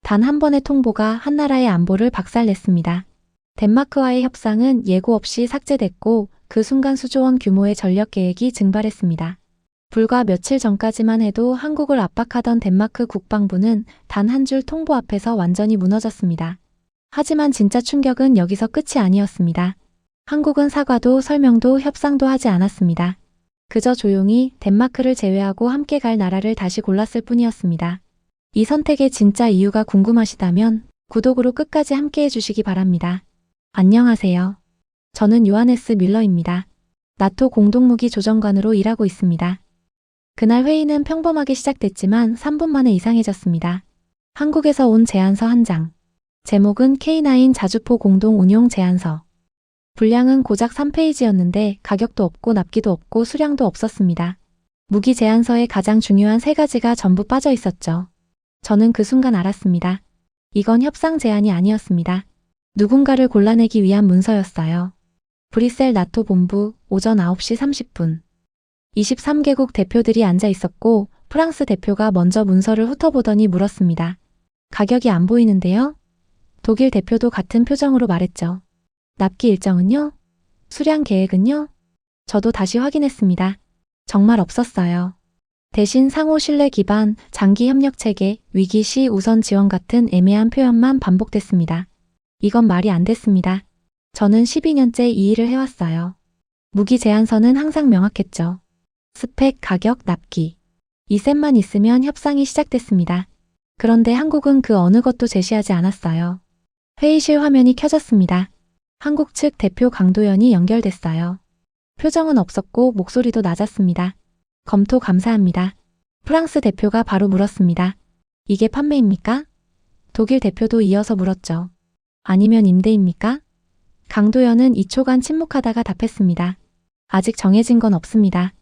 단 한 번의 통보가 한 나라의 안보를 박살냈습니다. 덴마크와의 협상은 예고 없이 삭제됐고 그 순간 수조 원 규모의 전력 계획이 증발했습니다. 불과 며칠 전까지만 해도 한국을 압박하던 덴마크 국방부는 단 한 줄 통보 앞에서 완전히 무너졌습니다. 하지만 진짜 충격은 여기서 끝이 아니었습니다. 한국은 사과도 설명도 협상도 하지 않았습니다. 그저 조용히 덴마크를 제외하고 함께 갈 나라를 다시 골랐을 뿐이었습니다. 이 선택의 진짜 이유가 궁금하시다면 구독으로 끝까지 함께 해주시기 바랍니다. 안녕하세요. 저는 요하네스 뮬러입니다. 나토 공동무기 조정관으로 일하고 있습니다. 그날 회의는 평범하게 시작됐지만 3분 만에 이상해졌습니다. 한국에서 온 제안서 한 장. 제목은 K9 자주포 공동 운용 제안서. 분량은 고작 3페이지였는데 가격도 없고 납기도 없고 수량도 없었습니다. 무기 제안서에 가장 중요한 3가지가 전부 빠져 있었죠. 저는 그 순간 알았습니다. 이건 협상 제안이 아니었습니다. 누군가를 골라내기 위한 문서였어요. 브뤼셀 나토 본부 오전 9시 30분. 23개국 대표들이 앉아 있었고 프랑스 대표가 먼저 문서를 훑어보더니 물었습니다. 가격이 안 보이는데요? 독일 대표도 같은 표정으로 말했죠. 납기 일정은요? 수량 계획은요? 저도 다시 확인했습니다. 정말 없었어요. 대신 상호 신뢰 기반, 장기 협력 체계, 위기 시 우선 지원 같은 애매한 표현만 반복됐습니다. 이건 말이 안 됐습니다. 저는 12년째 이 일을 해왔어요. 무기 제안서는 항상 명확했죠. 스펙, 가격, 납기. 이 셋만 있으면 협상이 시작됐습니다. 그런데 한국은 그 어느 것도 제시하지 않았어요. 회의실 화면이 켜졌습니다. 한국 측 대표 강도연이 연결됐어요. 표정은 없었고 목소리도 낮았습니다. 검토 감사합니다. 프랑스 대표가 바로 물었습니다. 이게 판매입니까? 독일 대표도 이어서 물었죠. 아니면 임대입니까? 강도연은 2초간 침묵하다가 답했습니다. 아직 정해진 건 없습니다.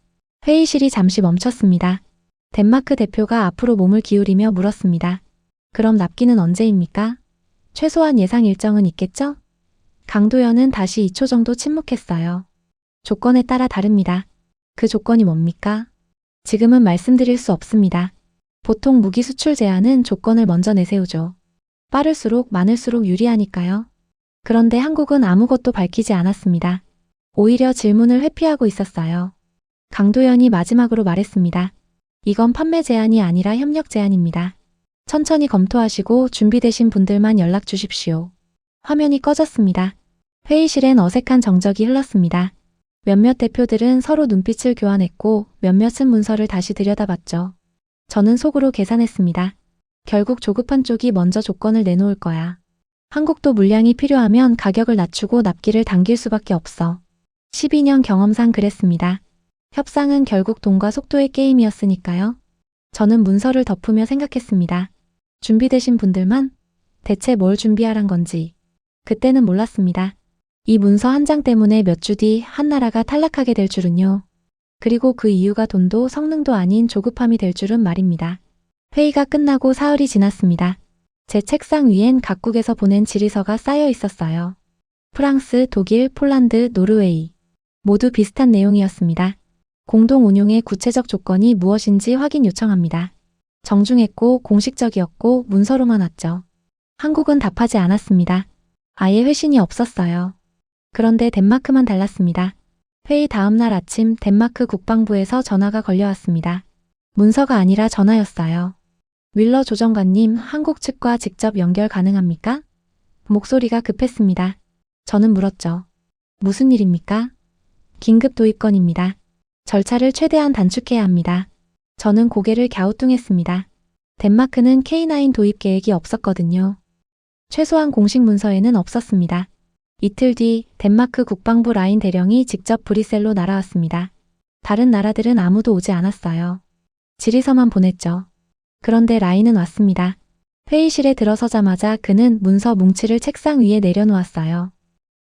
회의실이 잠시 멈췄습니다. 덴마크 대표가 앞으로 몸을 기울이며 물었습니다. 그럼 납기는 언제입니까? 최소한 예상 일정은 있겠죠? 강도연은 다시 2초 정도 침묵했어요. 조건에 따라 다릅니다. 그 조건이 뭡니까? 지금은 말씀드릴 수 없습니다. 보통 무기 수출 제한은 조건을 먼저 내세우죠. 빠를수록 많을수록 유리하니까요. 그런데 한국은 아무것도 밝히지 않았습니다. 오히려 질문을 회피하고 있었어요. 강도연이 마지막으로 말했습니다. 이건 판매 제한이 아니라 협력 제한입니다. 천천히 검토하시고 준비되신 분들만 연락 주십시오. 화면이 꺼졌습니다. 회의실엔 어색한 정적이 흘렀습니다. 몇몇 대표들은 서로 눈빛을 교환했고 몇몇은 문서를 다시 들여다봤죠. 저는 속으로 계산했습니다. 결국 조급한 쪽이 먼저 조건을 내놓을 거야. 한국도 물량이 필요하면 가격을 낮추고 납기를 당길 수밖에 없어. 12년 경험상 그랬습니다. 협상은 결국 돈과 속도의 게임이었으니까요. 저는 문서를 덮으며 생각했습니다. 준비되신 분들만? 대체 뭘 준비하란 건지. 그때는 몰랐습니다. 이 문서 한 장 때문에 몇 주 뒤 한 나라가 탈락하게 될 줄은요. 그리고 그 이유가 돈도 성능도 아닌 조급함이 될 줄은 말입니다. 회의가 끝나고 사흘이 지났습니다. 제 책상 위엔 각국에서 보낸 질의서가 쌓여 있었어요. 프랑스, 독일, 폴란드, 노르웨이. 모두 비슷한 내용이었습니다. 공동 운용의 구체적 조건이 무엇인지 확인 요청합니다. 정중했고 공식적이었고 문서로만 왔죠. 한국은 답하지 않았습니다. 아예 회신이 없었어요. 그런데 덴마크만 달랐습니다. 회의 다음 날 아침 덴마크 국방부에서 전화가 걸려왔습니다. 문서가 아니라 전화였어요. 윌러 조정관님, 한국 측과 직접 연결 가능합니까? 목소리가 급했습니다. 저는 물었죠. 무슨 일입니까? 긴급 도입 건입니다. 절차를 최대한 단축해야 합니다. 저는 고개를 갸우뚱했습니다. 덴마크는 K9 도입 계획이 없었거든요. 최소한 공식 문서에는 없었습니다. 이틀 뒤 덴마크 국방부 라인 대령이 직접 브뤼셀로 날아왔습니다. 다른 나라들은 아무도 오지 않았어요. 질의서만 보냈죠. 그런데 라인은 왔습니다. 회의실에 들어서자마자 그는 문서 뭉치를 책상 위에 내려놓았어요.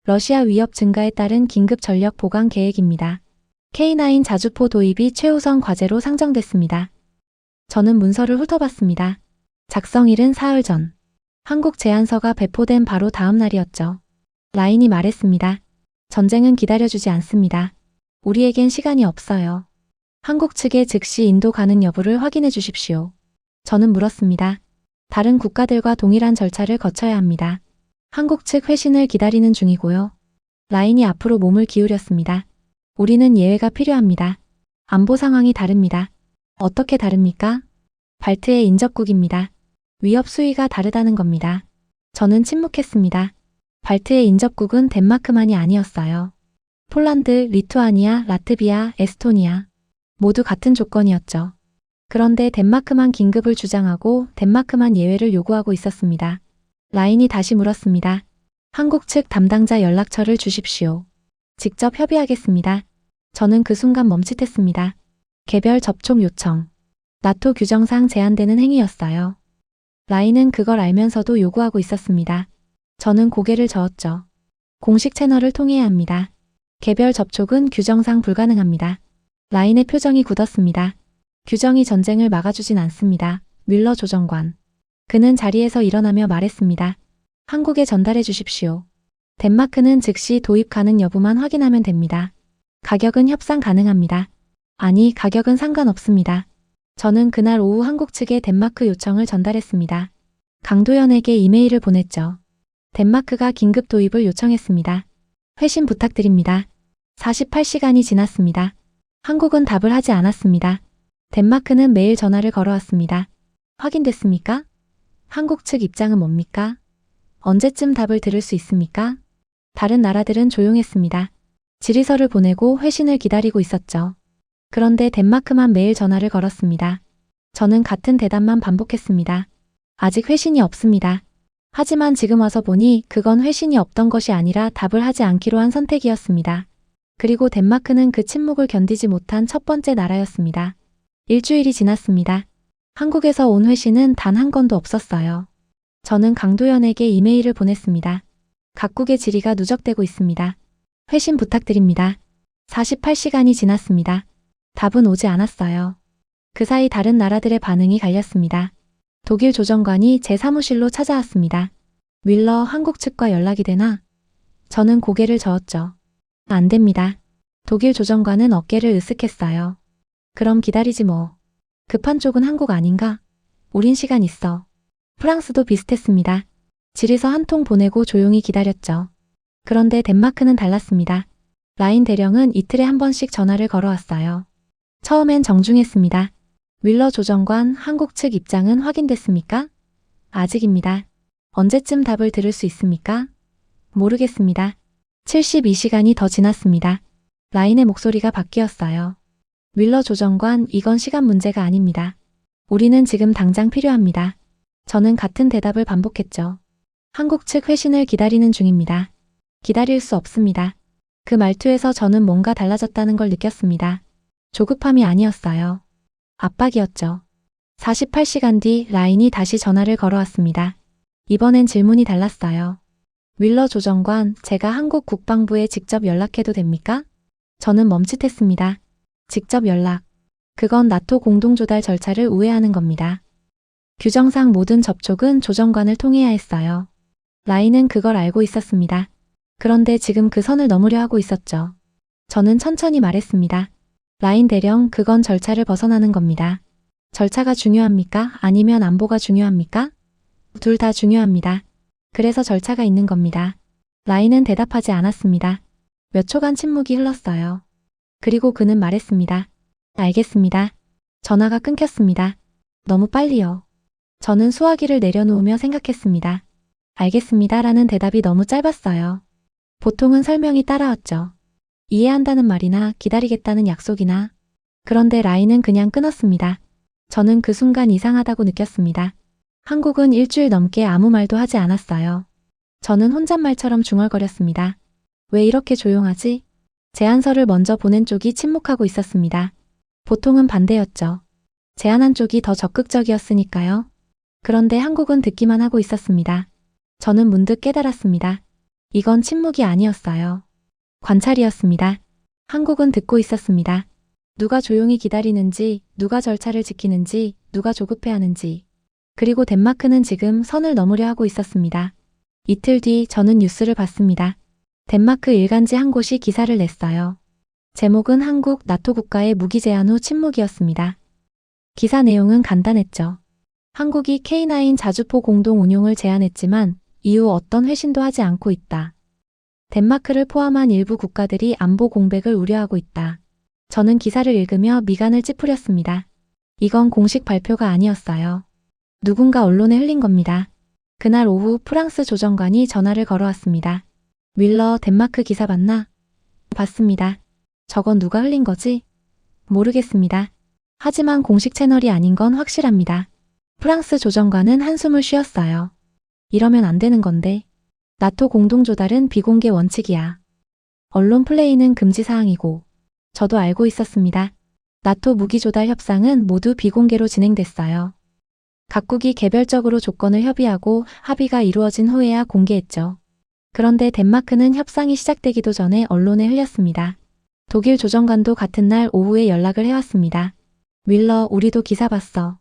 러시아 위협 증가에 따른 긴급 전력 보강 계획입니다. K9 자주포 도입이 최우선 과제로 상정됐습니다. 저는 문서를 훑어봤습니다. 작성일은 사흘 전. 한국 제안서가 배포된 바로 다음 날이었죠. 라인이 말했습니다. 전쟁은 기다려주지 않습니다. 우리에겐 시간이 없어요. 한국 측의 즉시 인도 가능 여부를 확인해 주십시오. 저는 물었습니다. 다른 국가들과 동일한 절차를 거쳐야 합니다. 한국 측 회신을 기다리는 중이고요. 라인이 앞으로 몸을 기울였습니다. 우리는 예외가 필요합니다. 안보 상황이 다릅니다. 어떻게 다릅니까? 발트의 인접국입니다. 위협 수위가 다르다는 겁니다. 저는 침묵했습니다. 발트의 인접국은 덴마크만이 아니었어요. 폴란드, 리투아니아, 라트비아, 에스토니아 모두 같은 조건이었죠. 그런데 덴마크만 긴급을 주장하고 덴마크만 예외를 요구하고 있었습니다. 라인이 다시 물었습니다. 한국 측 담당자 연락처를 주십시오. 직접 협의하겠습니다. 저는 그 순간 멈칫했습니다. 개별 접촉 요청. 나토 규정상 제한되는 행위였어요. 라인은 그걸 알면서도 요구하고 있었습니다. 저는 고개를 저었죠. 공식 채널을 통해야 합니다. 개별 접촉은 규정상 불가능합니다. 라인의 표정이 굳었습니다. 규정이 전쟁을 막아주진 않습니다. 뮬러 조정관. 그는 자리에서 일어나며 말했습니다. 한국에 전달해 주십시오. 덴마크는 즉시 도입 가능 여부만 확인하면 됩니다. 가격은 협상 가능합니다. 아니, 가격은 상관없습니다. 저는 그날 오후 한국 측에 덴마크 요청을 전달했습니다. 강도연에게 이메일을 보냈죠. 덴마크가 긴급 도입을 요청했습니다. 회신 부탁드립니다. 48시간이 지났습니다. 한국은 답을 하지 않았습니다. 덴마크는 매일 전화를 걸어왔습니다. 확인됐습니까? 한국 측 입장은 뭡니까? 언제쯤 답을 들을 수 있습니까? 다른 나라들은 조용했습니다. 질의서를 보내고 회신을 기다리고 있었죠. 그런데 덴마크만 매일 전화를 걸었습니다. 저는 같은 대답만 반복했습니다. 아직 회신이 없습니다. 하지만 지금 와서 보니 그건 회신이 없던 것이 아니라 답을 하지 않기로 한 선택이었습니다. 그리고 덴마크는 그 침묵을 견디지 못한 첫 번째 나라였습니다. 일주일이 지났습니다. 한국에서 온 회신은 단 한 건도 없었어요. 저는 강도연에게 이메일을 보냈습니다. 각국의 질의가 누적되고 있습니다. 회신 부탁드립니다. 48시간이 지났습니다. 답은 오지 않았어요. 그 사이 다른 나라들의 반응이 갈렸습니다. 독일 조정관이 제 사무실로 찾아왔습니다. 윌러 한국 측과 연락이 되나? 저는 고개를 저었죠. 안 됩니다. 독일 조정관은 어깨를 으쓱했어요. 그럼 기다리지 뭐. 급한 쪽은 한국 아닌가? 우린 시간 있어. 프랑스도 비슷했습니다. 질의서 한 통 보내고 조용히 기다렸죠. 그런데 덴마크는 달랐습니다. 라인 대령은 이틀에 한 번씩 전화를 걸어왔어요. 처음엔 정중했습니다. 윌러 조정관 한국 측 입장은 확인됐습니까? 아직입니다. 언제쯤 답을 들을 수 있습니까? 모르겠습니다. 72시간이 더 지났습니다. 라인의 목소리가 바뀌었어요. 윌러 조정관, 이건 시간 문제가 아닙니다. 우리는 지금 당장 필요합니다. 저는 같은 대답을 반복했죠. 한국 측 회신을 기다리는 중입니다. 기다릴 수 없습니다. 그 말투에서 저는 뭔가 달라졌다는 걸 느꼈습니다. 조급함이 아니었어요. 압박이었죠. 48시간 뒤 라인이 다시 전화를 걸어왔습니다. 이번엔 질문이 달랐어요. 윌러 조정관, 제가 한국 국방부에 직접 연락해도 됩니까? 저는 멈칫했습니다. 직접 연락. 그건 나토 공동조달 절차를 우회하는 겁니다. 규정상 모든 접촉은 조정관을 통해야 했어요. 라인은 그걸 알고 있었습니다. 그런데 지금 그 선을 넘으려 하고 있었죠. 저는 천천히 말했습니다. 라인 대령, 그건 절차를 벗어나는 겁니다. 절차가 중요합니까? 아니면 안보가 중요합니까? 둘 다 중요합니다. 그래서 절차가 있는 겁니다. 라인은 대답하지 않았습니다. 몇 초간 침묵이 흘렀어요. 그리고 그는 말했습니다. 알겠습니다. 전화가 끊겼습니다. 너무 빨리요. 저는 수화기를 내려놓으며 생각했습니다. 알겠습니다라는 대답이 너무 짧았어요. 보통은 설명이 따라왔죠. 이해한다는 말이나 기다리겠다는 약속이나. 그런데 라인은 그냥 끊었습니다. 저는 그 순간 이상하다고 느꼈습니다. 한국은 일주일 넘게 아무 말도 하지 않았어요. 저는 혼잣말처럼 중얼거렸습니다. 왜 이렇게 조용하지? 제안서를 먼저 보낸 쪽이 침묵하고 있었습니다. 보통은 반대였죠. 제안한 쪽이 더 적극적이었으니까요. 그런데 한국은 듣기만 하고 있었습니다. 저는 문득 깨달았습니다. 이건 침묵이 아니었어요. 관찰이었습니다. 한국은 듣고 있었습니다. 누가 조용히 기다리는지, 누가 절차를 지키는지, 누가 조급해하는지. 그리고 덴마크는 지금 선을 넘으려 하고 있었습니다. 이틀 뒤 저는 뉴스를 봤습니다. 덴마크 일간지 한 곳이 기사를 냈어요. 제목은 한국 나토 국가의 무기 제한 후 침묵이었습니다. 기사 내용은 간단했죠. 한국이 K9 자주포 공동 운용을 제안했지만 이후 어떤 회신도 하지 않고 있다. 덴마크를 포함한 일부 국가들이 안보 공백을 우려하고 있다. 저는 기사를 읽으며 미간을 찌푸렸습니다. 이건 공식 발표가 아니었어요. 누군가 언론에 흘린 겁니다. 그날 오후 프랑스 조정관이 전화를 걸어왔습니다. 윌러, 덴마크 기사 봤나? 봤습니다. 저건 누가 흘린 거지? 모르겠습니다. 하지만 공식 채널이 아닌 건 확실합니다. 프랑스 조정관은 한숨을 쉬었어요. 이러면 안 되는 건데. 나토 공동조달은 비공개 원칙이야. 언론 플레이는 금지사항이고. 저도 알고 있었습니다. 나토 무기조달 협상은 모두 비공개로 진행됐어요. 각국이 개별적으로 조건을 협의하고 합의가 이루어진 후에야 공개했죠. 그런데 덴마크는 협상이 시작되기도 전에 언론에 흘렸습니다. 독일 조정관도 같은 날 오후에 연락을 해왔습니다. 윌러, 우리도 기사 봤어.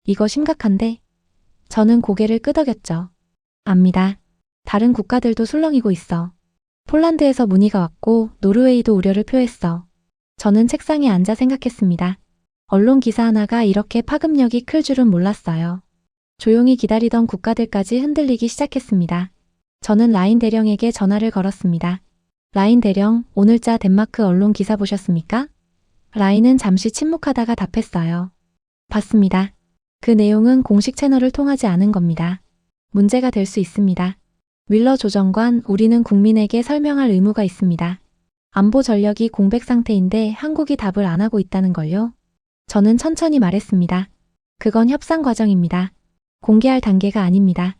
이거 심각한데? 저는 고개를 끄덕였죠. 압니다. 다른 국가들도 술렁이고 있어. 폴란드에서 문의가 왔고 노르웨이도 우려를 표했어. 저는 책상에 앉아 생각했습니다. 언론 기사 하나가 이렇게 파급력이 클 줄은 몰랐어요. 조용히 기다리던 국가들까지 흔들리기 시작했습니다. 저는 라인 대령에게 전화를 걸었습니다. 라인 대령, 오늘자 덴마크 언론 기사 보셨습니까? 라인은 잠시 침묵하다가 답했어요. 봤습니다. 그 내용은 공식 채널을 통하지 않은 겁니다. 문제가 될 수 있습니다. 윌러 조정관, 우리는 국민에게 설명할 의무가 있습니다. 안보 전력이 공백 상태인데 한국이 답을 안 하고 있다는 걸요? 저는 천천히 말했습니다. 그건 협상 과정입니다. 공개할 단계가 아닙니다.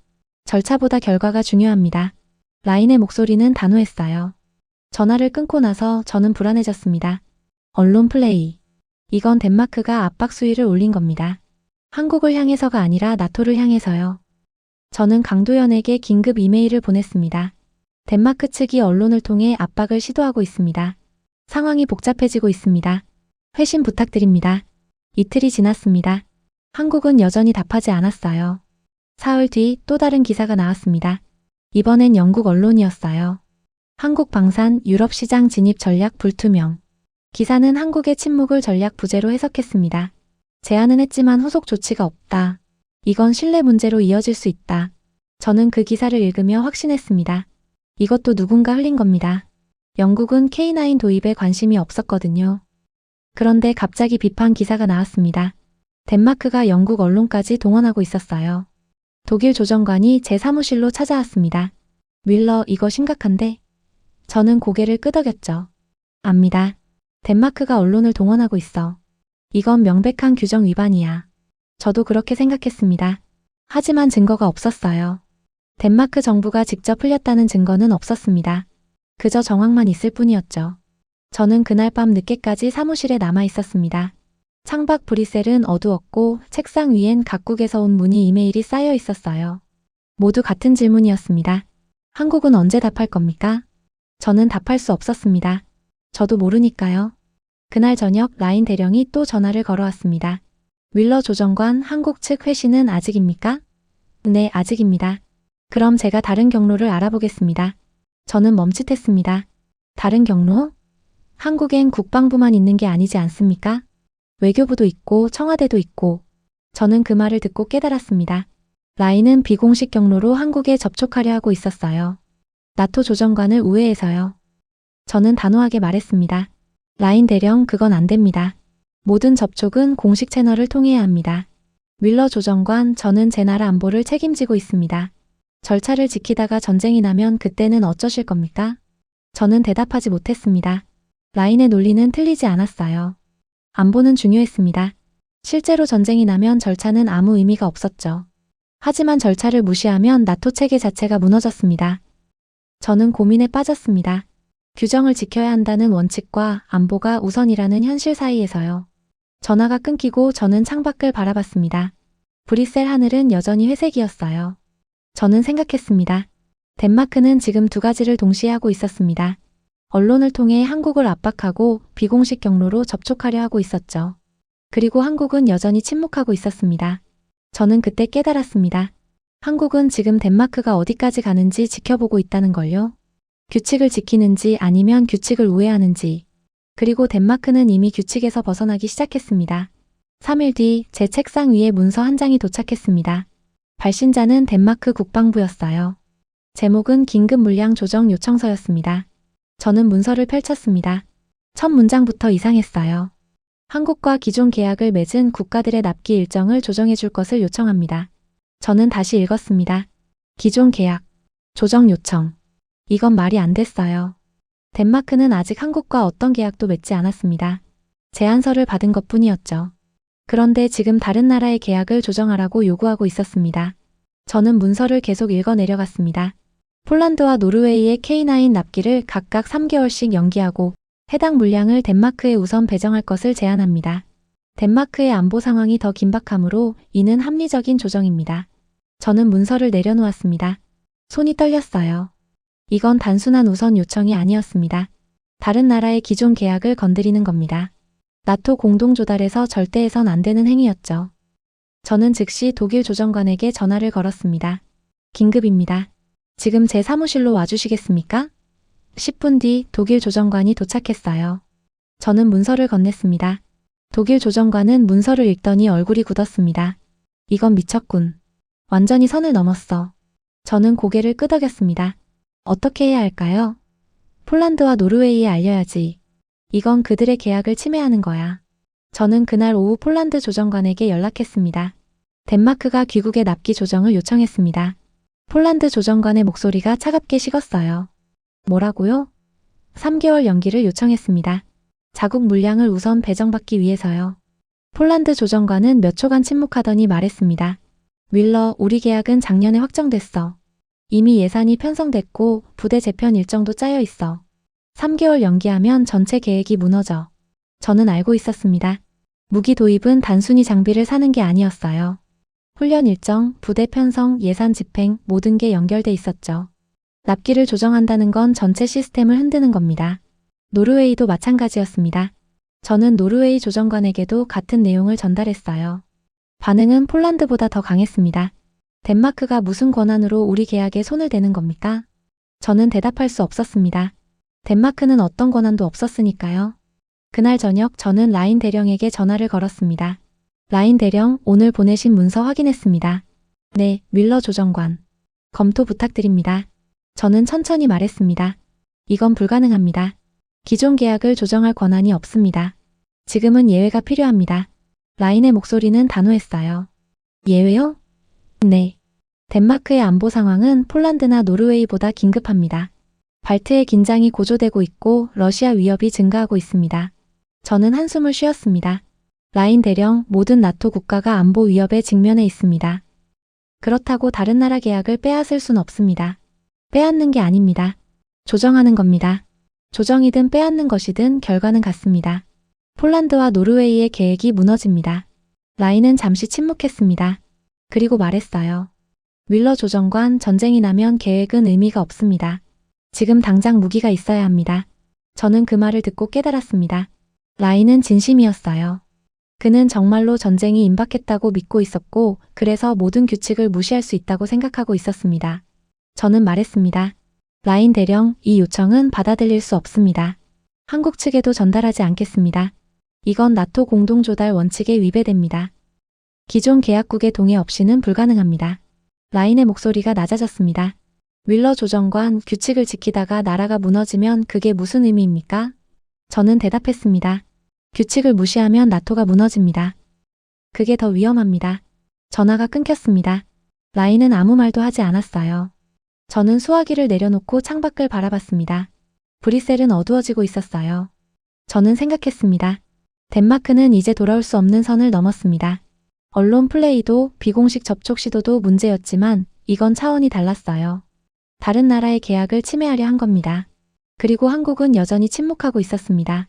절차보다 결과가 중요합니다. 라인의 목소리는 단호했어요. 전화를 끊고 나서 저는 불안해졌습니다. 언론 플레이. 이건 덴마크가 압박 수위를 올린 겁니다. 한국을 향해서가 아니라 나토를 향해서요. 저는 강도연에게 긴급 이메일을 보냈습니다. 덴마크 측이 언론을 통해 압박을 시도하고 있습니다. 상황이 복잡해지고 있습니다. 회신 부탁드립니다. 이틀이 지났습니다. 한국은 여전히 답하지 않았어요. 사흘 뒤 또 다른 기사가 나왔습니다. 이번엔 영국 언론이었어요. 한국 방산 유럽 시장 진입 전략 불투명. 기사는 한국의 침묵을 전략 부재로 해석했습니다. 제안은 했지만 후속 조치가 없다. 이건 신뢰 문제로 이어질 수 있다. 저는 그 기사를 읽으며 확신했습니다. 이것도 누군가 흘린 겁니다. 영국은 K9 도입에 관심이 없었거든요. 그런데 갑자기 비판 기사가 나왔습니다. 덴마크가 영국 언론까지 동원하고 있었어요. 독일 조정관이 제 사무실로 찾아왔습니다. 윌러, 이거 심각한데? 저는 고개를 끄덕였죠. 압니다. 덴마크가 언론을 동원하고 있어. 이건 명백한 규정 위반이야. 저도 그렇게 생각했습니다. 하지만 증거가 없었어요. 덴마크 정부가 직접 흘렸다는 증거는 없었습니다. 그저 정황만 있을 뿐이었죠. 저는 그날 밤 늦게까지 사무실에 남아 있었습니다. 창밖 브뤼셀은 어두웠고 책상 위엔 각국에서 온 문의 이메일이 쌓여 있었어요. 모두 같은 질문이었습니다. 한국은 언제 답할 겁니까? 저는 답할 수 없었습니다. 저도 모르니까요. 그날 저녁 라인 대령이 또 전화를 걸어왔습니다. 윌러 조정관, 한국 측 회신은 아직입니까? 네, 아직입니다. 그럼 제가 다른 경로를 알아보겠습니다. 저는 멈칫했습니다. 다른 경로? 한국엔 국방부만 있는 게 아니지 않습니까? 외교부도 있고 청와대도 있고. 저는 그 말을 듣고 깨달았습니다. 라인은 비공식 경로로 한국에 접촉하려 하고 있었어요. 나토 조정관을 우회해서요. 저는 단호하게 말했습니다. 라인 대령, 그건 안 됩니다. 모든 접촉은 공식 채널을 통해야 합니다. 윌러 조정관, 저는 제 나라 안보를 책임지고 있습니다. 절차를 지키다가 전쟁이 나면 그때는 어쩌실 겁니까? 저는 대답하지 못했습니다. 라인의 논리는 틀리지 않았어요. 안보는 중요했습니다. 실제로 전쟁이 나면 절차는 아무 의미가 없었죠. 하지만 절차를 무시하면 나토 체계 자체가 무너졌습니다. 저는 고민에 빠졌습니다. 규정을 지켜야 한다는 원칙과 안보가 우선이라는 현실 사이에서요. 전화가 끊기고 저는 창밖을 바라봤습니다. 브뤼셀 하늘은 여전히 회색이었어요. 저는 생각했습니다. 덴마크는 지금 두 가지를 동시에 하고 있었습니다. 언론을 통해 한국을 압박하고 비공식 경로로 접촉하려 하고 있었죠. 그리고 한국은 여전히 침묵하고 있었습니다. 저는 그때 깨달았습니다. 한국은 지금 덴마크가 어디까지 가는지 지켜보고 있다는 걸요. 규칙을 지키는지 아니면 규칙을 우회하는지. 그리고 덴마크는 이미 규칙에서 벗어나기 시작했습니다. 3일 뒤 제 책상 위에 문서 한 장이 도착했습니다. 발신자는 덴마크 국방부였어요. 제목은 긴급 물량 조정 요청서였습니다. 저는 문서를 펼쳤습니다. 첫 문장부터 이상했어요. 한국과 기존 계약을 맺은 국가들의 납기 일정을 조정해 줄 것을 요청합니다. 저는 다시 읽었습니다. 기존 계약, 조정 요청. 이건 말이 안 됐어요. 덴마크는 아직 한국과 어떤 계약도 맺지 않았습니다. 제안서를 받은 것뿐이었죠. 그런데 지금 다른 나라의 계약을 조정하라고 요구하고 있었습니다. 저는 문서를 계속 읽어 내려갔습니다. 폴란드와 노르웨이의 K9 납기를 각각 3개월씩 연기하고 해당 물량을 덴마크에 우선 배정할 것을 제안합니다. 덴마크의 안보 상황이 더 긴박하므로 이는 합리적인 조정입니다. 저는 문서를 내려놓았습니다. 손이 떨렸어요. 이건 단순한 우선 요청이 아니었습니다. 다른 나라의 기존 계약을 건드리는 겁니다. 나토 공동조달에서 절대 해선 안 되는 행위였죠. 저는 즉시 독일 조정관에게 전화를 걸었습니다. 긴급입니다. 지금 제 사무실로 와주시겠습니까? 10분 뒤 독일 조정관이 도착했어요. 저는 문서를 건넸습니다. 독일 조정관은 문서를 읽더니 얼굴이 굳었습니다. 이건 미쳤군. 완전히 선을 넘었어. 저는 고개를 끄덕였습니다. 어떻게 해야 할까요? 폴란드와 노르웨이에 알려야지. 이건 그들의 계약을 침해하는 거야. 저는 그날 오후 폴란드 조정관에게 연락했습니다. 덴마크가 귀국의 납기 조정을 요청했습니다. 폴란드 조정관의 목소리가 차갑게 식었어요. 뭐라고요? 3개월 연기를 요청했습니다. 자국 물량을 우선 배정받기 위해서요. 폴란드 조정관은 몇 초간 침묵하더니 말했습니다. 윌러, 우리 계약은 작년에 확정됐어. 이미 예산이 편성됐고 부대 재편 일정도 짜여 있어. 3개월 연기하면 전체 계획이 무너져. 저는 알고 있었습니다. 무기 도입은 단순히 장비를 사는 게 아니었어요. 훈련 일정, 부대 편성, 예산 집행 모든 게 연결돼 있었죠. 납기를 조정한다는 건 전체 시스템을 흔드는 겁니다. 노르웨이도 마찬가지였습니다. 저는 노르웨이 조정관에게도 같은 내용을 전달했어요. 반응은 폴란드보다 더 강했습니다. 덴마크가 무슨 권한으로 우리 계약에 손을 대는 겁니까? 저는 대답할 수 없었습니다. 덴마크는 어떤 권한도 없었으니까요. 그날 저녁 저는 라인 대령에게 전화를 걸었습니다. 라인 대령, 오늘 보내신 문서 확인했습니다. 네, 윌러 조정관. 검토 부탁드립니다. 저는 천천히 말했습니다. 이건 불가능합니다. 기존 계약을 조정할 권한이 없습니다. 지금은 예외가 필요합니다. 라인의 목소리는 단호했어요. 예외요? 네. 덴마크의 안보 상황은 폴란드나 노르웨이보다 긴급합니다. 발트의 긴장이 고조되고 있고 러시아 위협이 증가하고 있습니다. 저는 한숨을 쉬었습니다. 라인 대령, 모든 나토 국가가 안보 위협에 직면해 있습니다. 그렇다고 다른 나라 계약을 빼앗을 순 없습니다. 빼앗는 게 아닙니다. 조정하는 겁니다. 조정이든 빼앗는 것이든 결과는 같습니다. 폴란드와 노르웨이의 계획이 무너집니다. 라인은 잠시 침묵했습니다. 그리고 말했어요. 윌러 조정관, 전쟁이 나면 계획은 의미가 없습니다. 지금 당장 무기가 있어야 합니다. 저는 그 말을 듣고 깨달았습니다. 라인은 진심이었어요. 그는 정말로 전쟁이 임박했다고 믿고 있었고 그래서 모든 규칙을 무시할 수 있다고 생각하고 있었습니다. 저는 말했습니다. 라인 대령, 이 요청은 받아들일 수 없습니다. 한국 측에도 전달하지 않겠습니다. 이건 나토 공동조달 원칙에 위배됩니다. 기존 계약국의 동의 없이는 불가능합니다. 라인의 목소리가 낮아졌습니다. 윌러 조정관, 규칙을 지키다가 나라가 무너지면 그게 무슨 의미입니까? 저는 대답했습니다. 규칙을 무시하면 나토가 무너집니다. 그게 더 위험합니다. 전화가 끊겼습니다. 라인은 아무 말도 하지 않았어요. 저는 수화기를 내려놓고 창밖을 바라봤습니다. 브뤼셀은 어두워지고 있었어요. 저는 생각했습니다. 덴마크는 이제 돌아올 수 없는 선을 넘었습니다. 언론 플레이도 비공식 접촉 시도도 문제였지만 이건 차원이 달랐어요. 다른 나라의 계약을 침해하려 한 겁니다. 그리고 한국은 여전히 침묵하고 있었습니다.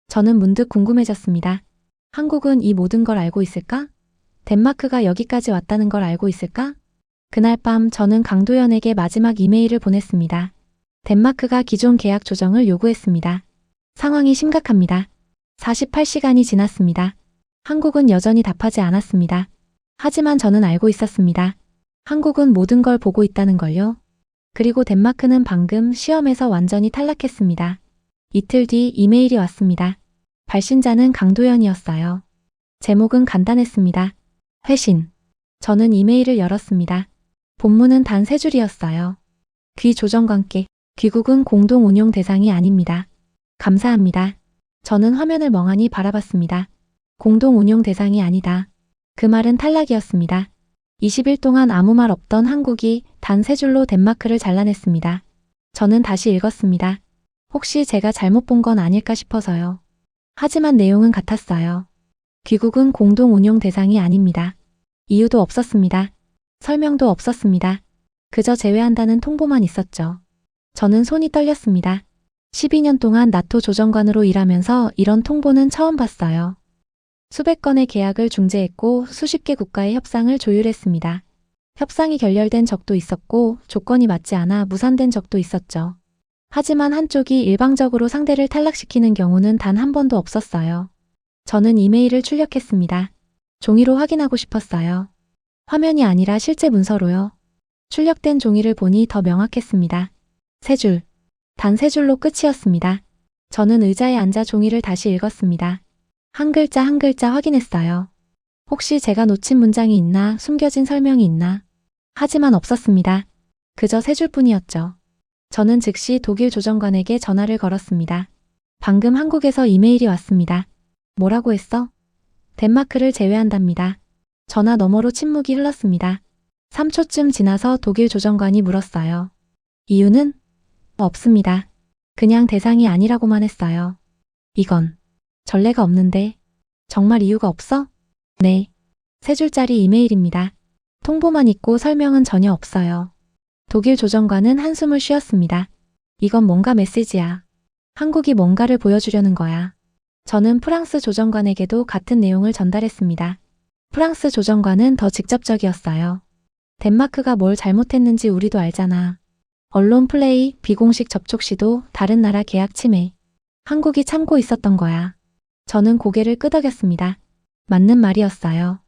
저는 문득 궁금해졌습니다. 한국은 이 모든 걸 알고 있을까? 덴마크가 여기까지 왔다는 걸 알고 있을까? 그날 밤 저는 강도연에게 마지막 이메일을 보냈습니다. 덴마크가 기존 계약 조정을 요구했습니다. 상황이 심각합니다. 48시간이 지났습니다. 한국은 여전히 답하지 않았습니다. 하지만 저는 알고 있었습니다. 한국은 모든 걸 보고 있다는 걸요. 그리고 덴마크는 방금 시험에서 완전히 탈락했습니다. 이틀 뒤 이메일이 왔습니다. 발신자는 강도연이었어요. 제목은 간단했습니다. 회신. 저는 이메일을 열었습니다. 본문은 단 3줄이었어요. 귀 조정관께. 귀국은 공동 운용 대상이 아닙니다. 감사합니다. 저는 화면을 멍하니 바라봤습니다. 공동 운용 대상이 아니다. 그 말은 탈락이었습니다. 20일 동안 아무 말 없던 한국이 단 3줄로 덴마크를 잘라냈습니다. 저는 다시 읽었습니다. 혹시 제가 잘못 본 건 아닐까 싶어서요. 하지만 내용은 같았어요. 귀국은 공동 운용 대상이 아닙니다. 이유도 없었습니다. 설명도 없었습니다. 그저 제외한다는 통보만 있었죠. 저는 손이 떨렸습니다. 12년 동안 나토 조정관으로 일하면서 이런 통보는 처음 봤어요. 수백 건의 계약을 중재했고 수십 개 국가의 협상을 조율했습니다. 협상이 결렬된 적도 있었고 조건이 맞지 않아 무산된 적도 있었죠. 하지만 한쪽이 일방적으로 상대를 탈락시키는 경우는 단 한 번도 없었어요. 저는 이메일을 출력했습니다. 종이로 확인하고 싶었어요. 화면이 아니라 실제 문서로요. 출력된 종이를 보니 더 명확했습니다. 3줄. 단 3줄로 끝이었습니다. 저는 의자에 앉아 종이를 다시 읽었습니다. 한 글자 한 글자 확인했어요. 혹시 제가 놓친 문장이 있나, 숨겨진 설명이 있나? 하지만 없었습니다. 그저 3줄뿐이었죠. 저는 즉시 독일 조정관에게 전화를 걸었습니다. 방금 한국에서 이메일이 왔습니다. 뭐라고 했어? 덴마크를 제외한답니다. 전화 너머로 침묵이 흘렀습니다. 3초쯤 지나서 독일 조정관이 물었어요. 이유는? 없습니다. 그냥 대상이 아니라고만 했어요. 이건 전례가 없는데. 정말 이유가 없어? 네. 3줄짜리 이메일입니다. 통보만 있고 설명은 전혀 없어요. 독일 조정관은 한숨을 쉬었습니다. 이건 뭔가 메시지야. 한국이 뭔가를 보여주려는 거야. 저는 프랑스 조정관에게도 같은 내용을 전달했습니다. 프랑스 조정관은 더 직접적이었어요. 덴마크가 뭘 잘못했는지 우리도 알잖아. 언론 플레이, 비공식 접촉 시도, 다른 나라 계약 침해. 한국이 참고 있었던 거야. 저는 고개를 끄덕였습니다. 맞는 말이었어요.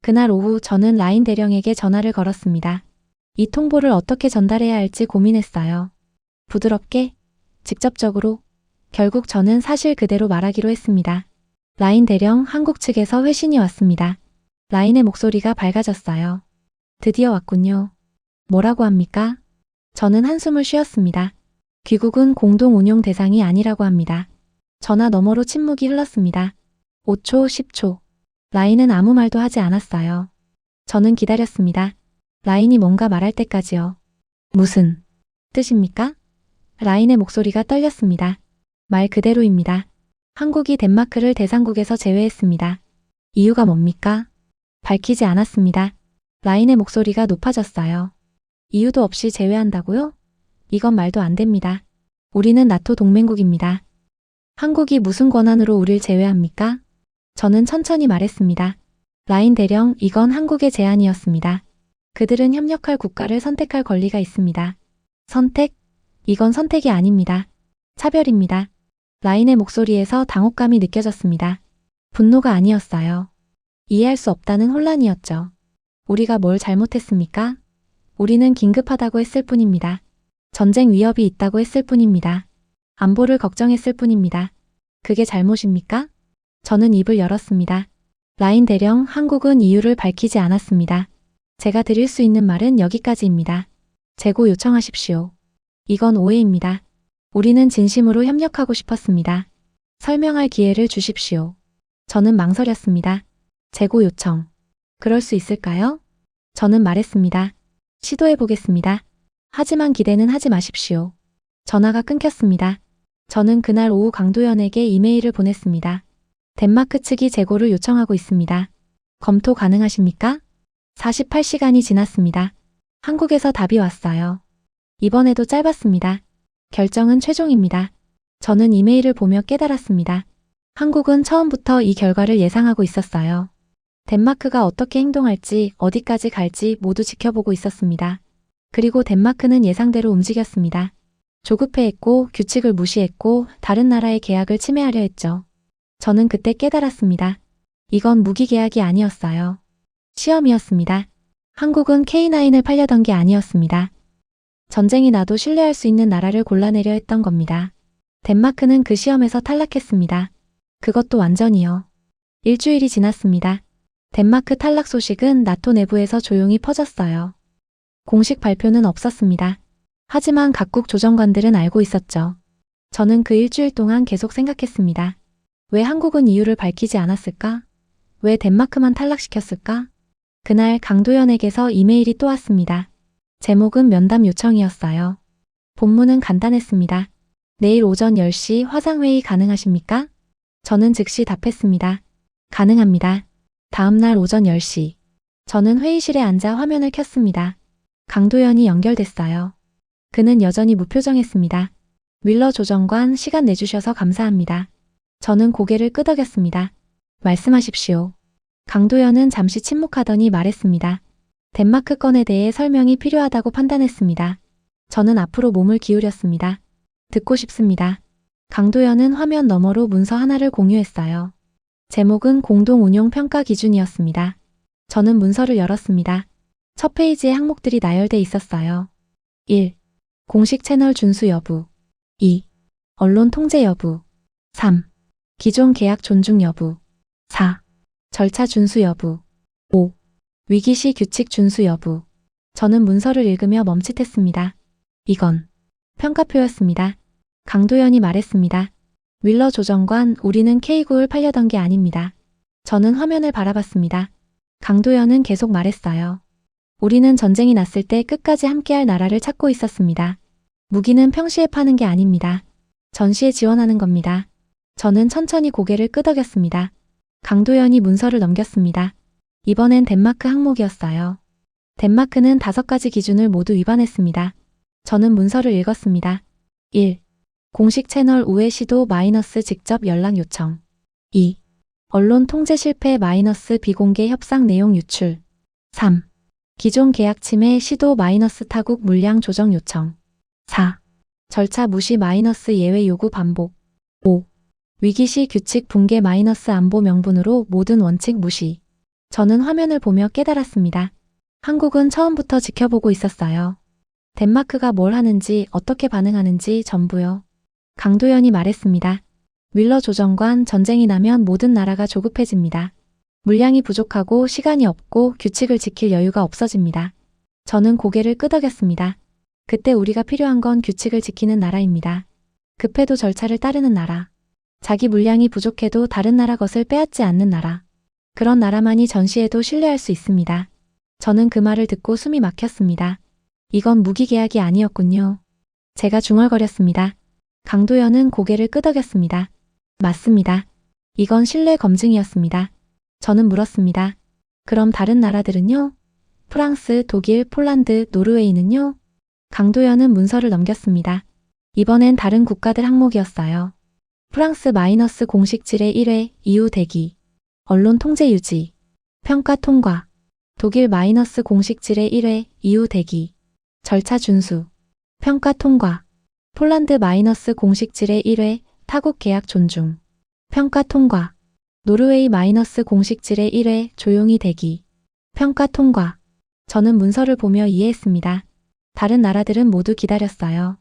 그날 오후 저는 라인 대령에게 전화를 걸었습니다. 이 통보를 어떻게 전달해야 할지 고민했어요. 부드럽게, 직접적으로. 결국 저는 사실 그대로 말하기로 했습니다. 라인 대령, 한국 측에서 회신이 왔습니다. 라인의 목소리가 밝아졌어요. 드디어 왔군요. 뭐라고 합니까? 저는 한숨을 쉬었습니다. 귀국은 공동 운용 대상이 아니라고 합니다. 전화 너머로 침묵이 흘렀습니다. 5초, 10초. 라인은 아무 말도 하지 않았어요. 저는 기다렸습니다. 라인이 뭔가 말할 때까지요. 무슨 뜻입니까? 라인의 목소리가 떨렸습니다. 말 그대로입니다. 한국이 덴마크를 대상국에서 제외했습니다. 이유가 뭡니까? 밝히지 않았습니다. 라인의 목소리가 높아졌어요. 이유도 없이 제외한다고요? 이건 말도 안 됩니다. 우리는 나토 동맹국입니다. 한국이 무슨 권한으로 우릴 제외합니까? 저는 천천히 말했습니다. 라인 대령, 이건 한국의 제안이었습니다. 그들은 협력할 국가를 선택할 권리가 있습니다. 선택? 이건 선택이 아닙니다. 차별입니다. 라인의 목소리에서 당혹감이 느껴졌습니다. 분노가 아니었어요. 이해할 수 없다는 혼란이었죠. 우리가 뭘 잘못했습니까? 우리는 긴급하다고 했을 뿐입니다. 전쟁 위협이 있다고 했을 뿐입니다. 안보를 걱정했을 뿐입니다. 그게 잘못입니까? 저는 입을 열었습니다. 라인 대령, 한국은 이유를 밝히지 않았습니다. 제가 드릴 수 있는 말은 여기까지입니다. 재고 요청하십시오. 이건 오해입니다. 우리는 진심으로 협력하고 싶었습니다. 설명할 기회를 주십시오. 저는 망설였습니다. 재고 요청. 그럴 수 있을까요? 저는 말했습니다. 시도해보겠습니다. 하지만 기대는 하지 마십시오. 전화가 끊겼습니다. 저는 그날 오후 강도연에게 이메일을 보냈습니다. 덴마크 측이 재고를 요청하고 있습니다. 검토 가능하십니까? 48시간이 지났습니다. 한국에서 답이 왔어요. 이번에도 짧았습니다. 결정은 최종입니다. 저는 이메일을 보며 깨달았습니다. 한국은 처음부터 이 결과를 예상하고 있었어요. 덴마크가 어떻게 행동할지, 어디까지 갈지 모두 지켜보고 있었습니다. 그리고 덴마크는 예상대로 움직였습니다. 조급해했고 규칙을 무시했고 다른 나라의 계약을 침해하려 했죠. 저는 그때 깨달았습니다. 이건 무기 계약이 아니었어요. 시험이었습니다. 한국은 K9을 팔려던 게 아니었습니다. 전쟁이 나도 신뢰할 수 있는 나라를 골라내려 했던 겁니다. 덴마크는 그 시험에서 탈락했습니다. 그것도 완전히요. 일주일이 지났습니다. 덴마크 탈락 소식은 나토 내부에서 조용히 퍼졌어요. 공식 발표는 없었습니다. 하지만 각국 조정관들은 알고 있었죠. 저는 그 일주일 동안 계속 생각했습니다. 왜 한국은 이유를 밝히지 않았을까? 왜 덴마크만 탈락시켰을까? 그날 강도연에게서 이메일이 또 왔습니다. 제목은 면담 요청이었어요. 본문은 간단했습니다. 내일 오전 10시 화상회의 가능하십니까? 저는 즉시 답했습니다. 가능합니다. 다음날 오전 10시. 저는 회의실에 앉아 화면을 켰습니다. 강도연이 연결됐어요. 그는 여전히 무표정했습니다. 윌러 조정관 시간 내주셔서 감사합니다. 저는 고개를 끄덕였습니다. 말씀하십시오. 강도연은 잠시 침묵하더니 말했습니다. 덴마크 건에 대해 설명이 필요하다고 판단했습니다. 저는 앞으로 몸을 기울였습니다. 듣고 싶습니다. 강도연은 화면 너머로 문서 하나를 공유했어요. 제목은 공동운용 평가 기준이었습니다. 저는 문서를 열었습니다. 첫 페이지에 항목들이 나열돼 있었어요. 1. 공식 채널 준수 여부. 2. 언론 통제 여부. 3. 기존 계약 존중 여부. 4. 절차 준수 여부. 5. 위기시 규칙 준수 여부. 저는 문서를 읽으며 멈칫했습니다. 이건 평가표였습니다. 강도연이 말했습니다. 윌러 조정관, 우리는 K9을 팔려던 게 아닙니다. 저는 화면을 바라봤습니다. 강도연은 계속 말했어요. 우리는 전쟁이 났을 때 끝까지 함께할 나라를 찾고 있었습니다. 무기는 평시에 파는 게 아닙니다. 전시에 지원하는 겁니다. 저는 천천히 고개를 끄덕였습니다. 강도연이 문서를 넘겼습니다. 이번엔 덴마크 항목이었어요. 덴마크는 5가지 기준을 모두 위반했습니다. 저는 문서를 읽었습니다. 1. 공식 채널 우회 시도 마이너스 직접 연락 요청. 2. 언론 통제 실패 마이너스 비공개 협상 내용 유출. 3. 기존 계약 침해 시도 마이너스 타국 물량 조정 요청. 4. 절차 무시 마이너스 예외 요구 반복. 5. 위기시 규칙 붕괴 마이너스 안보 명분으로 모든 원칙 무시. 저는 화면을 보며 깨달았습니다. 한국은 처음부터 지켜보고 있었어요. 덴마크가 뭘 하는지 어떻게 반응하는지 전부요. 강도연이 말했습니다. 윌러 조정관, 전쟁이 나면 모든 나라가 조급해집니다. 물량이 부족하고 시간이 없고 규칙을 지킬 여유가 없어집니다. 저는 고개를 끄덕였습니다. 그때 우리가 필요한 건 규칙을 지키는 나라입니다. 급해도 절차를 따르는 나라. 자기 물량이 부족해도 다른 나라 것을 빼앗지 않는 나라. 그런 나라만이 전시에도 신뢰할 수 있습니다. 저는 그 말을 듣고 숨이 막혔습니다. 이건 무기 계약이 아니었군요. 제가 중얼거렸습니다. 강도연은 고개를 끄덕였습니다. 맞습니다. 이건 신뢰 검증이었습니다. 저는 물었습니다. 그럼 다른 나라들은요? 프랑스, 독일, 폴란드, 노르웨이는요? 강도연은 문서를 넘겼습니다. 이번엔 다른 국가들 항목이었어요. 프랑스 마이너스 공식 지뢰 1회, 이후 대기. 언론 통제 유지. 평가 통과. 독일 마이너스 공식 지뢰 1회, 이후 대기. 절차 준수. 평가 통과. 폴란드 마이너스 공식 지뢰 1회, 타국 계약 존중. 평가 통과. 노르웨이 마이너스 공식 지뢰 1회, 조용히 대기. 평가 통과. 저는 문서를 보며 이해했습니다. 다른 나라들은 모두 기다렸어요.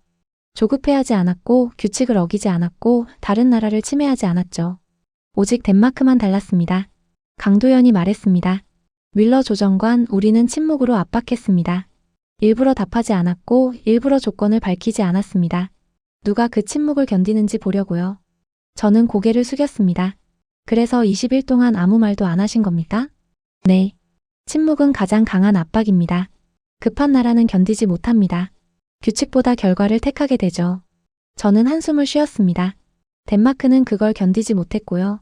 조급해하지 않았고 규칙을 어기지 않았고 다른 나라를 침해하지 않았죠. 오직 덴마크만 달랐습니다. 강도연이 말했습니다. 윌러 조정관, 우리는 침묵으로 압박했습니다. 일부러 답하지 않았고 일부러 조건을 밝히지 않았습니다. 누가 그 침묵을 견디는지 보려고요. 저는 고개를 숙였습니다. 그래서 20일 동안 아무 말도 안 하신 겁니까? 네. 침묵은 가장 강한 압박입니다. 급한 나라는 견디지 못합니다. 규칙보다 결과를 택하게 되죠. 저는 한숨을 쉬었습니다. 덴마크는 그걸 견디지 못했고요.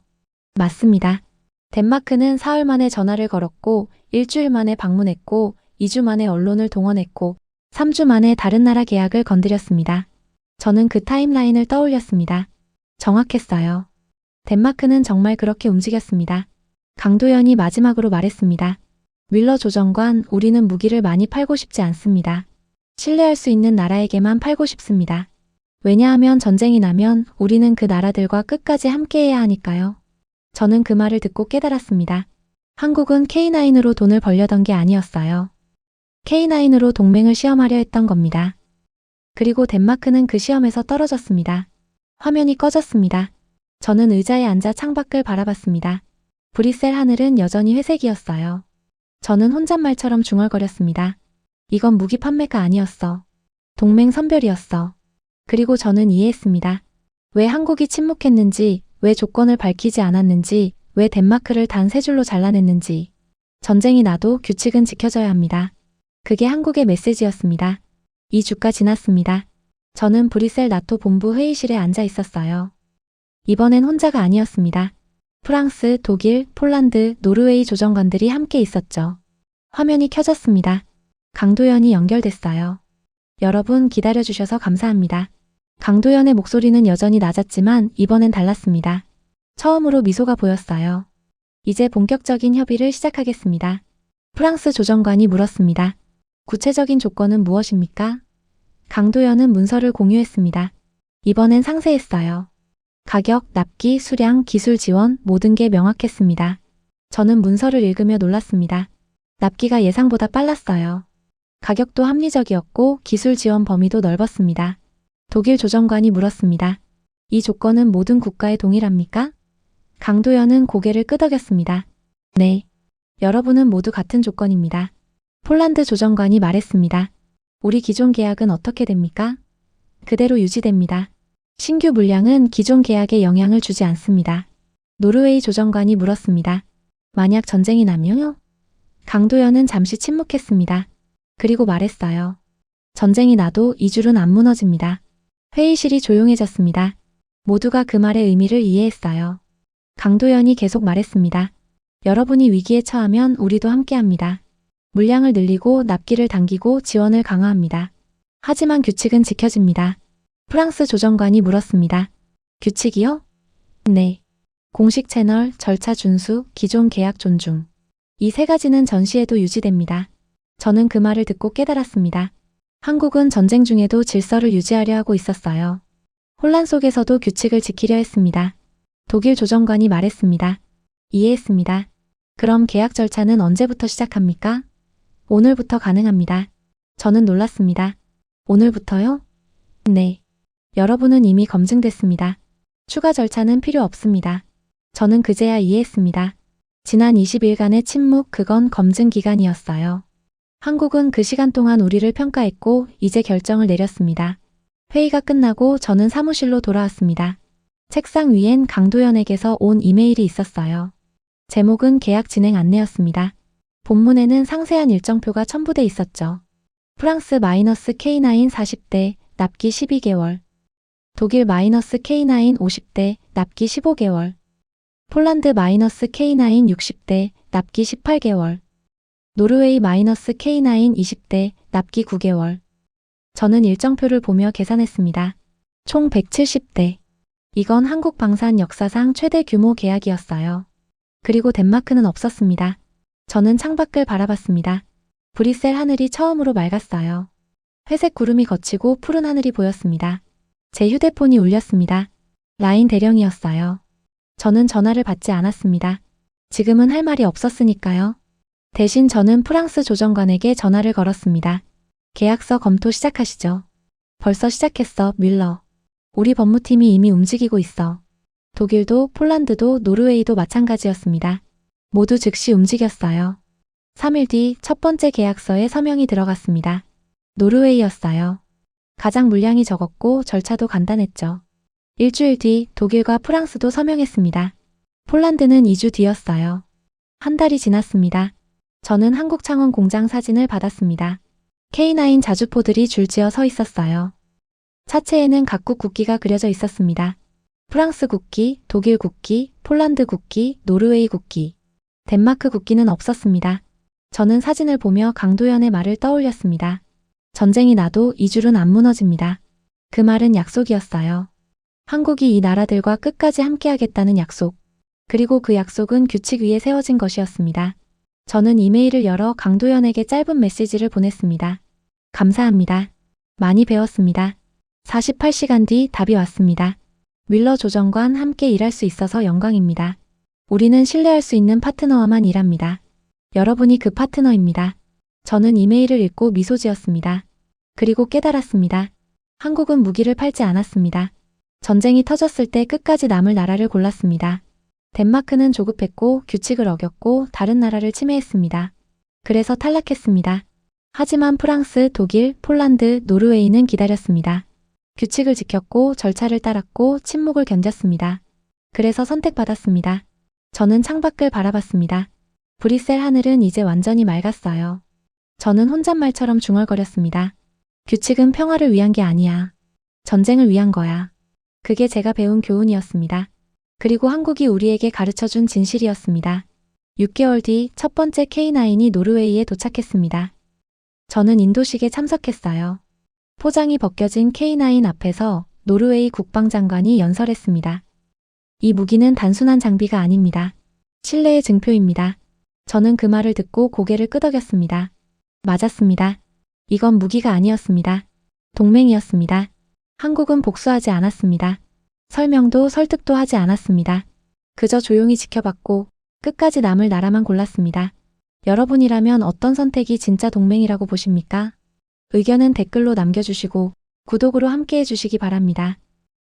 맞습니다. 덴마크는 사흘 만에 전화를 걸었고, 일주일 만에 방문했고, 2주 만에 언론을 동원했고, 3주 만에 다른 나라 계약을 건드렸습니다. 저는 그 타임라인을 떠올렸습니다. 정확했어요. 덴마크는 정말 그렇게 움직였습니다. 강도연이 마지막으로 말했습니다. 윌러 조정관, 우리는 무기를 많이 팔고 싶지 않습니다. 신뢰할 수 있는 나라에게만 팔고 싶습니다. 왜냐하면 전쟁이 나면 우리는 그 나라들과 끝까지 함께해야 하니까요. 저는 그 말을 듣고 깨달았습니다. 한국은 K9으로 돈을 벌려던 게 아니었어요. K9으로 동맹을 시험하려 했던 겁니다. 그리고 덴마크는 그 시험에서 떨어졌습니다. 화면이 꺼졌습니다. 저는 의자에 앉아 창밖을 바라봤습니다. 브뤼셀 하늘은 여전히 회색이었어요. 저는 혼잣말처럼 중얼거렸습니다. 이건 무기 판매가 아니었어. 동맹 선별이었어. 그리고 저는 이해했습니다. 왜 한국이 침묵했는지, 왜 조건을 밝히지 않았는지, 왜 덴마크를 단 3줄로 잘라냈는지. 전쟁이 나도 규칙은 지켜져야 합니다. 그게 한국의 메시지였습니다. 2주가 지났습니다. 저는 브뤼셀 나토 본부 회의실에 앉아 있었어요. 이번엔 혼자가 아니었습니다. 프랑스, 독일, 폴란드, 노르웨이 조정관들이 함께 있었죠. 화면이 켜졌습니다. 강도연이 연결됐어요. 여러분 기다려주셔서 감사합니다. 강도연의 목소리는 여전히 낮았지만 이번엔 달랐습니다. 처음으로 미소가 보였어요. 이제 본격적인 협의를 시작하겠습니다. 프랑스 조정관이 물었습니다. 구체적인 조건은 무엇입니까? 강도연은 문서를 공유했습니다. 이번엔 상세했어요. 가격, 납기, 수량, 기술 지원 모든 게 명확했습니다. 저는 문서를 읽으며 놀랐습니다. 납기가 예상보다 빨랐어요. 가격도 합리적이었고 기술 지원 범위도 넓었습니다. 독일 조정관이 물었습니다. 이 조건은 모든 국가에 동일합니까? 강도연은 고개를 끄덕였습니다. 네. 여러분은 모두 같은 조건입니다. 폴란드 조정관이 말했습니다. 우리 기존 계약은 어떻게 됩니까? 그대로 유지됩니다. 신규 물량은 기존 계약에 영향을 주지 않습니다. 노르웨이 조정관이 물었습니다. 만약 전쟁이 나면요? 강도연은 잠시 침묵했습니다. 그리고 말했어요. 전쟁이 나도 이 줄은 안 무너집니다. 회의실이 조용해졌습니다. 모두가 그 말의 의미를 이해했어요. 강도연이 계속 말했습니다. 여러분이 위기에 처하면 우리도 함께합니다. 물량을 늘리고 납기를 당기고 지원을 강화합니다. 하지만 규칙은 지켜집니다. 프랑스 조정관이 물었습니다. 규칙이요? 네. 공식 채널, 절차 준수, 기존 계약 존중. 이 3가지는 전시에도 유지됩니다. 저는 그 말을 듣고 깨달았습니다. 한국은 전쟁 중에도 질서를 유지하려 하고 있었어요. 혼란 속에서도 규칙을 지키려 했습니다. 독일 조정관이 말했습니다. 이해했습니다. 그럼 계약 절차는 언제부터 시작합니까? 오늘부터 가능합니다. 저는 놀랐습니다. 오늘부터요? 네. 여러분은 이미 검증됐습니다. 추가 절차는 필요 없습니다. 저는 그제야 이해했습니다. 지난 20일간의 침묵, 그건 검증 기간이었어요. 한국은 그 시간 동안 우리를 평가했고 이제 결정을 내렸습니다. 회의가 끝나고 저는 사무실로 돌아왔습니다. 책상 위엔 강도연에게서 온 이메일이 있었어요. 제목은 계약 진행 안내였습니다. 본문에는 상세한 일정표가 첨부돼 있었죠. 프랑스 -K9 40대, 납기 12개월. 독일 -K9 50대, 납기 15개월. 폴란드 -K9 60대, 납기 18개월. 노르웨이 -K9 20대, 납기 9개월. 저는 일정표를 보며 계산했습니다. 총 170대. 이건 한국 방산 역사상 최대 규모 계약이었어요. 그리고 덴마크는 없었습니다. 저는 창밖을 바라봤습니다. 브뤼셀 하늘이 처음으로 맑았어요. 회색 구름이 걷히고 푸른 하늘이 보였습니다. 제 휴대폰이 울렸습니다. 라인 대령이었어요. 저는 전화를 받지 않았습니다. 지금은 할 말이 없었으니까요. 대신 저는 프랑스 조정관에게 전화를 걸었습니다. 계약서 검토 시작하시죠. 벌써 시작했어, 뮬러. 우리 법무팀이 이미 움직이고 있어. 독일도 폴란드도 노르웨이도 마찬가지였습니다. 모두 즉시 움직였어요. 3일 뒤 첫 번째 계약서에 서명이 들어갔습니다. 노르웨이였어요. 가장 물량이 적었고 절차도 간단했죠. 일주일 뒤 독일과 프랑스도 서명했습니다. 폴란드는 2주 뒤였어요. 한 달이 지났습니다. 저는 한국 창원 공장 사진을 받았습니다. K9 자주포들이 줄지어 서 있었어요. 차체에는 각국 국기가 그려져 있었습니다. 프랑스 국기, 독일 국기, 폴란드 국기, 노르웨이 국기. 덴마크 국기는 없었습니다. 저는 사진을 보며 강도연의 말을 떠올렸습니다. 전쟁이 나도 이 줄은 안 무너집니다. 그 말은 약속이었어요. 한국이 이 나라들과 끝까지 함께하겠다는 약속. 그리고 그 약속은 규칙 위에 세워진 것이었습니다. 저는 이메일을 열어 강도연에게 짧은 메시지를 보냈습니다. 감사합니다. 많이 배웠습니다. 48시간 뒤 답이 왔습니다. 뮬러 조정관 함께 일할 수 있어서 영광입니다. 우리는 신뢰할 수 있는 파트너와만 일합니다. 여러분이 그 파트너입니다. 저는 이메일을 읽고 미소 지었습니다. 그리고 깨달았습니다. 한국은 무기를 팔지 않았습니다. 전쟁이 터졌을 때 끝까지 남을 나라를 골랐습니다. 덴마크는 조급했고 규칙을 어겼고 다른 나라를 침해했습니다. 그래서 탈락했습니다. 하지만 프랑스, 독일, 폴란드, 노르웨이는 기다렸습니다. 규칙을 지켰고 절차를 따랐고 침묵을 견뎠습니다. 그래서 선택받았습니다. 저는 창밖을 바라봤습니다. 브뤼셀 하늘은 이제 완전히 맑았어요. 저는 혼잣말처럼 중얼거렸습니다. 규칙은 평화를 위한 게 아니야. 전쟁을 위한 거야. 그게 제가 배운 교훈이었습니다. 그리고 한국이 우리에게 가르쳐준 진실이었습니다. 6개월 뒤 첫 번째 K9이 노르웨이에 도착했습니다. 저는 인도식에 참석했어요. 포장이 벗겨진 K9 앞에서 노르웨이 국방장관이 연설했습니다. 이 무기는 단순한 장비가 아닙니다. 신뢰의 증표입니다. 저는 그 말을 듣고 고개를 끄덕였습니다. 맞았습니다. 이건 무기가 아니었습니다. 동맹이었습니다. 한국은 복수하지 않았습니다. 설명도 설득도 하지 않았습니다. 그저 조용히 지켜봤고 끝까지 남을 나라만 골랐습니다. 여러분이라면 어떤 선택이 진짜 동맹이라고 보십니까? 의견은 댓글로 남겨주시고 구독으로 함께 해주시기 바랍니다.